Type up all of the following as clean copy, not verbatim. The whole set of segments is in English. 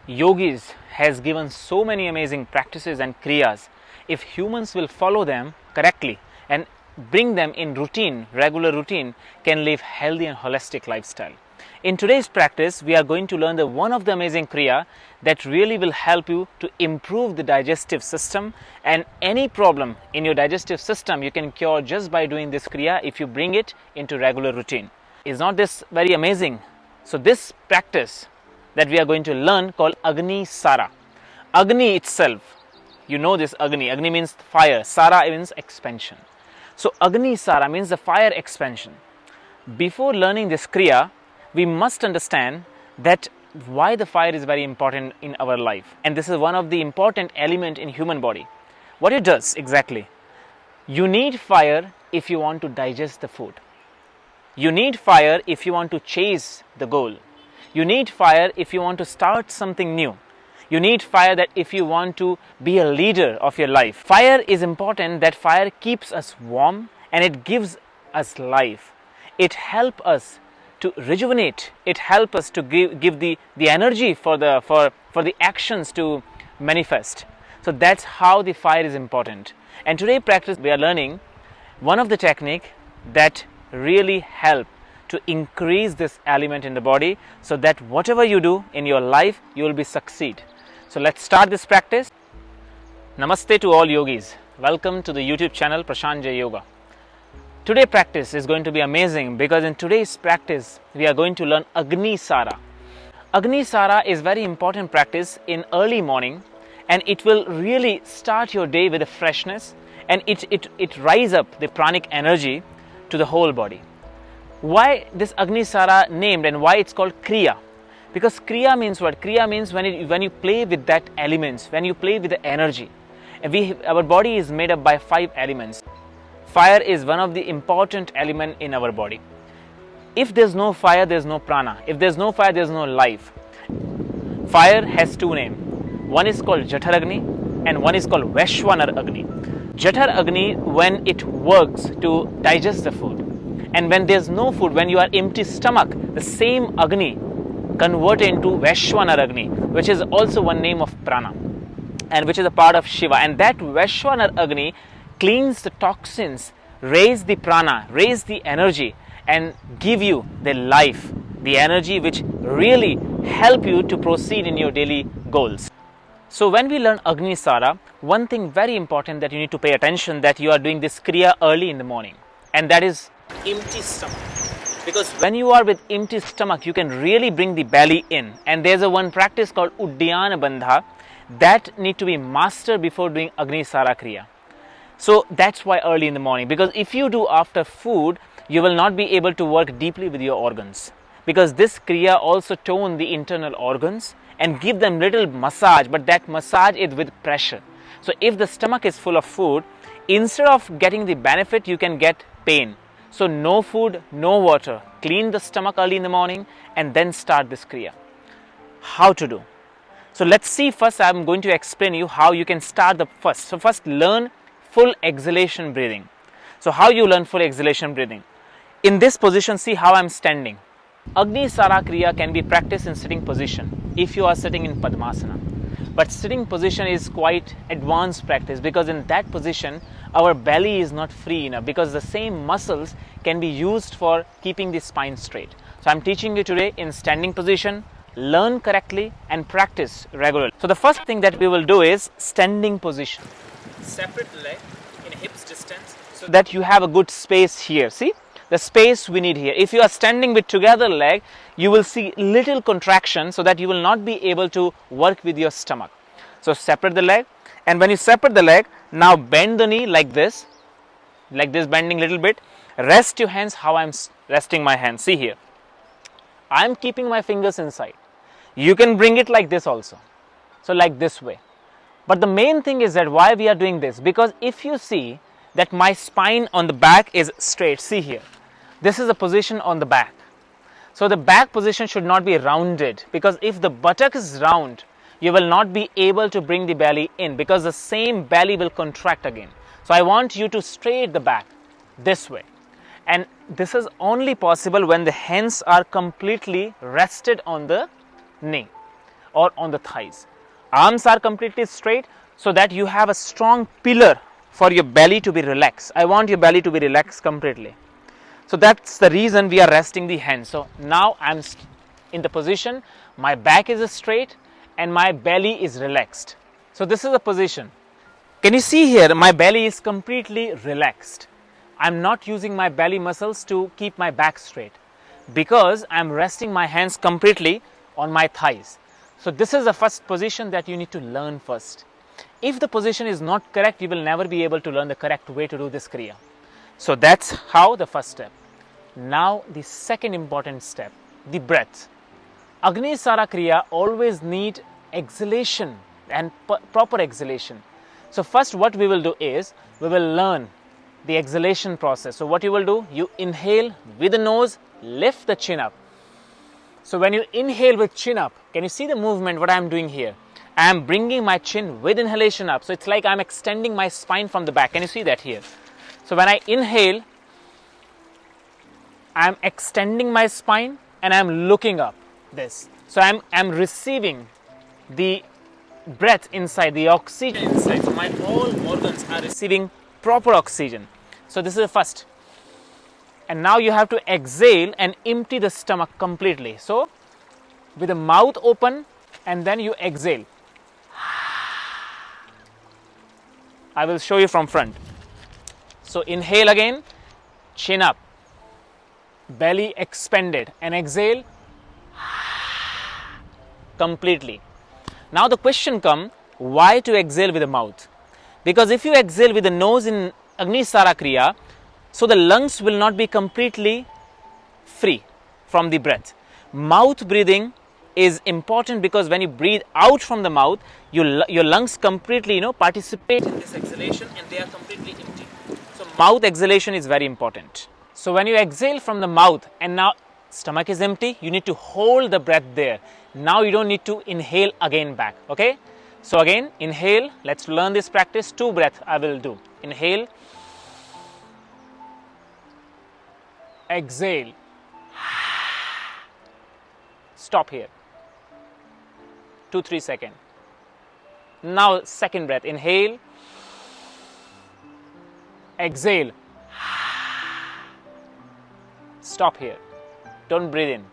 Yogis has given so many amazing practices and kriyas. If humans will follow them correctly and bring them in routine, regular routine, can live healthy and holistic lifestyle. In today's practice, we are going to learn one of the amazing kriya that really will help you to improve the digestive system, and any problem in your digestive system you can cure just by doing this kriya if you bring it into regular routine. Is not this very amazing? So this practice that we are going to learn called Agnisara. Agni itself, you know this Agni. Agni means fire, Sara means expansion. So Agnisara means the fire expansion. Before learning this kriya, we must understand that why the fire is very important in our life, and this is one of the important element in human body. What it does exactly? You need fire if you want to digest the food. You need fire if you want to chase the goal. You need fire if you want to start something new. You need fire that if you want to be a leader of your life. Fire is important, that fire keeps us warm and it gives us life. It helps us to rejuvenate. It helps us to give the energy for the actions to manifest. So that's how the fire is important. And today practice we are learning one of the technique that really help to increase this element in the body, so that whatever you do in your life you will be succeed. So let's start this practice. Namaste to all yogis. Welcome to the YouTube channel Prashantj JYOGA. Today practice is going to be amazing, because in today's practice we are going to learn Agnisara. Agnisara is very important practice in early morning, and it will really start your day with a freshness, and it rise up the pranic energy to the whole body. Why this Agnisara named and why it's called Kriya? Because Kriya means what? Kriya means when you play with that elements, when you play with the energy. And our body is made up by 5 elements. Fire is one of the important element in our body. If there's no fire, there's no prana. If there's no fire, there's no life. Fire has 2 names. One is called Jathar Agni and one is called VAISHWANAR Agni. Jathar Agni, when it works to digest the food. And when there's no food, when you are empty stomach, the same Agni convert into VAISHWANAR Agni, which is also one name of prana and which is a part of Shiva. And that VAISHWANAR Agni cleans the toxins, raise the prana, raise the energy, and give you the life, the energy which really help you to proceed in your daily goals. So when we learn Agnisara, one thing very important that you need to pay attention, that you are doing this kriya early in the morning, and that is empty stomach. Because when you are with empty stomach, you can really bring the belly in. And there's one practice called Uddiyana Bandha that need to be mastered before doing Agnisara Kriya. So that's why early in the morning, because if you do after food, you will not be able to work deeply with your organs. Because this Kriya also tone the internal organs and give them little massage, but that massage is with pressure. So if the stomach is full of food, instead of getting the benefit, you can get pain. So no food, no water. Clean the stomach early in the morning and then start this kriya. How to do? So let's see. First I am going to explain you how you can start the first. So first learn full exhalation breathing. So how you learn full exhalation breathing? In this position, see how I am standing. Agnisara Kriya can be practiced in sitting position if you are sitting in Padmasana. But sitting position is quite advanced practice, because in that position our belly is not free enough, because the same muscles can be used for keeping the spine straight. So I'm teaching you today in standing position. Learn correctly and practice regularly. So the first thing that we will do is standing position. Separate leg in hips distance so that you have a good space here. See the space we need here. If you are standing with together leg, you will see little contraction, so that you will not be able to work with your stomach. So separate the leg, and when you separate the leg, now bend the knee like this, bending little bit. Rest your hands how I'm resting my hands. See here, I'm keeping my fingers inside. You can bring it like this also, so like this way. But the main thing is that why we are doing this, because if you see that my spine on the back is straight, see here, this is a position on the back. So the back position should not be rounded, because if the buttock is round, you will not be able to bring the belly in, because the same belly will contract again. So I want you to straight the back this way. And this is only possible when the hands are completely rested on the knee. or on the thighs. Arms are completely straight so that you have a strong pillar for your belly to be relaxed. I want your belly to be relaxed completely. So that's the reason we are resting the hands. So now I'm in the position, my back is straight and my belly is relaxed. So this is the position. Can you see here, my belly is completely relaxed. I'm not using my belly muscles to keep my back straight because I'm resting my hands completely on my thighs. So this is the first position that you need to learn first. If the position is not correct, you will never be able to learn the correct way to do this Kriya. So that's how the first step. Now the second important step, the breath. Agnisara Kriya always need exhalation and proper exhalation. So first what we will do is, we will learn the exhalation process. So what you will do, you inhale with the nose, lift the chin up. So when you inhale with chin up, can you see the movement what I am doing here? I am bringing my chin with inhalation up. So it's like I am extending my spine from the back. Can you see that here? So when I inhale, I am extending my spine and I am looking up this. So I am receiving the breath inside, the oxygen inside. So my all organs are receiving proper oxygen. So this is the first. And now you have to exhale and empty the stomach completely. So with the mouth open and then you exhale. I will show you from front. So inhale again, chin up, belly expanded, and exhale completely. Now the question comes, why to exhale with the mouth? Because if you exhale with the nose in Agnisara Kriya, so the lungs will not be completely free from the breath. Mouth breathing is important because when you breathe out from the mouth, your lungs completely participate in this exhalation and they are completely empty. So mouth exhalation is very important. So when you exhale from the mouth and now stomach is empty, you need to hold the breath there. Now you don't need to inhale again back. Okay? So again, inhale. Let's learn this practice. 2 breaths I will do. Inhale. Exhale. Stop here. 2-3 seconds. Now second breath. Inhale. Exhale. Stop here. Don't breathe in.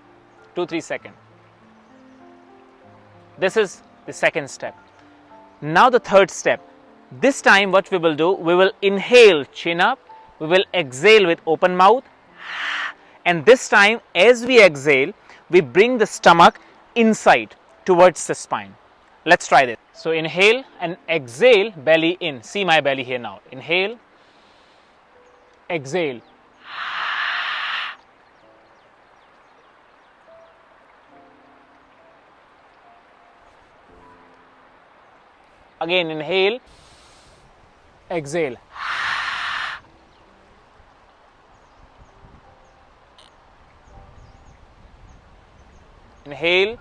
2-3 seconds. This is the second step. Now the third step. This time what we will do, we will inhale chin up, we will exhale with open mouth, and this time as we exhale, we bring the stomach inside towards the spine. Let's try this. So inhale and exhale, belly in. See my belly here now. Inhale, exhale. Again inhale, exhale. Inhale,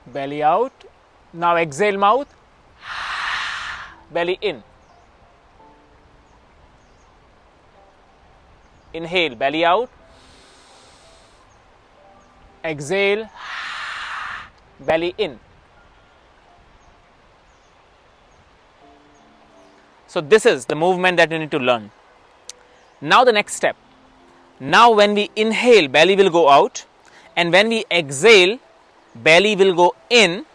belly out. Now exhale mouth, belly in. Inhale, belly out. Exhale, belly in. So this is the movement that you need to learn. Now the next step. Now when we inhale, belly will go out, and when we exhale, belly will go in,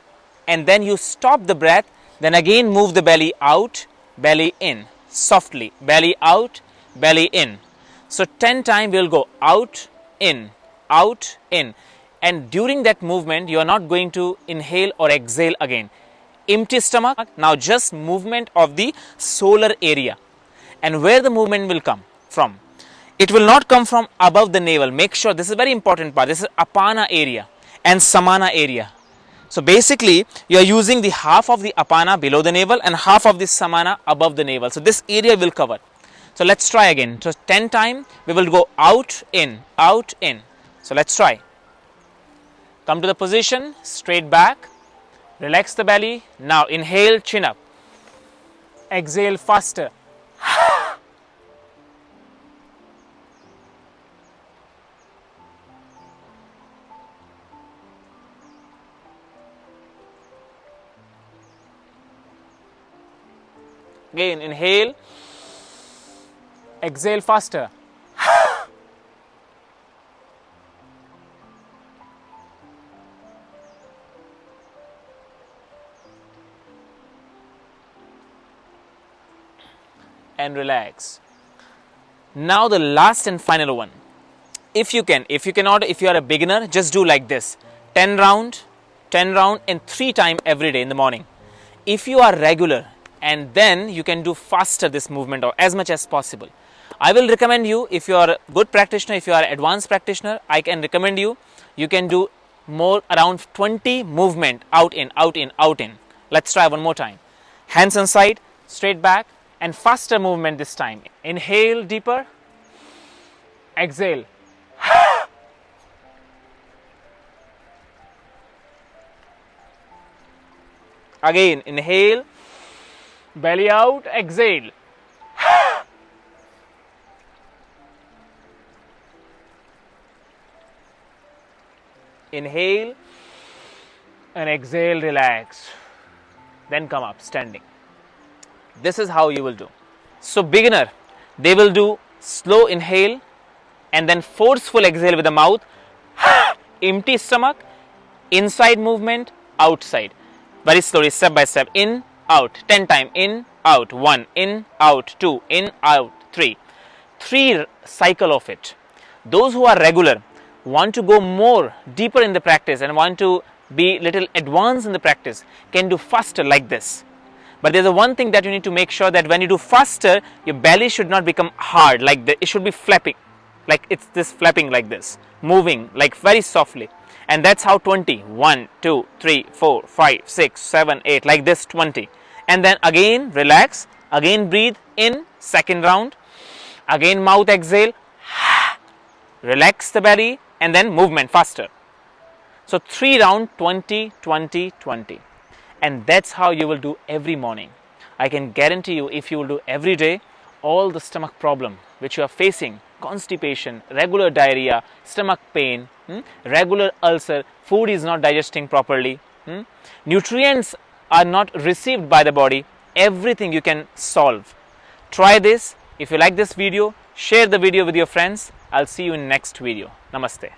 and then you stop the breath, then again move the belly out, belly in, softly, belly out, belly in. So 10 times we will go out, in, and during that movement you are not going to inhale or exhale again. Empty stomach. Now just movement of the solar area, and where the movement will come from. It will not come from above the navel. Make sure, this is a very important part. This is apana area and samana area. So basically you are using the half of the apana below the navel and half of the samana above the navel. So this area will cover. So let's try again. So 10 times we will go out, in, out, in. So let's try. Come to the position, straight back. Relax the belly. Now inhale, chin up. Exhale faster. Again, inhale, exhale faster. And relax. Now the last and final one. If you can, if you cannot, if you are a beginner, just do like this. 10 round and 3 times every day in the morning. If you are regular, and then you can do faster this movement or as much as possible. I will recommend you, if you are a good practitioner, if you are advanced practitioner, I can recommend you, you can do more around 20 movement out in, out in, out in. Let's try one more time. Hands on side, straight back, and faster movement this time. Inhale deeper, exhale. Again, inhale, belly out, exhale. Inhale and exhale, relax. Then come up, standing. This is how you will do. So beginner, they will do slow inhale and then forceful exhale with the mouth, empty stomach, inside movement, outside. Very slowly, step by step, in, out, 10 times, in, out, 1, in, out, 2, in, out, 3. 3 cycle of it. Those who are regular, want to go more deeper in the practice and want to be little advanced in the practice, can do faster like this. But there's a one thing that you need to make sure that when you do faster, your belly should not become hard like this. It should be flapping, like it's this flapping like this, moving like very softly. And that's how 20. 1, 2, 3, 4, 5, 6, 7, 8, like this 20. And then again relax, again breathe in, second round. Again mouth exhale, relax the belly, and then movement faster. So 3 round, 20, 20, 20. And that's how you will do every morning. I can guarantee you, if you will do every day, all the stomach problem which you are facing, constipation, regular diarrhea, stomach pain, regular ulcer, food is not digesting properly, nutrients are not received by the body, everything you can solve. Try this. If you like this video, share the video with your friends. I'll see you in next video. Namaste.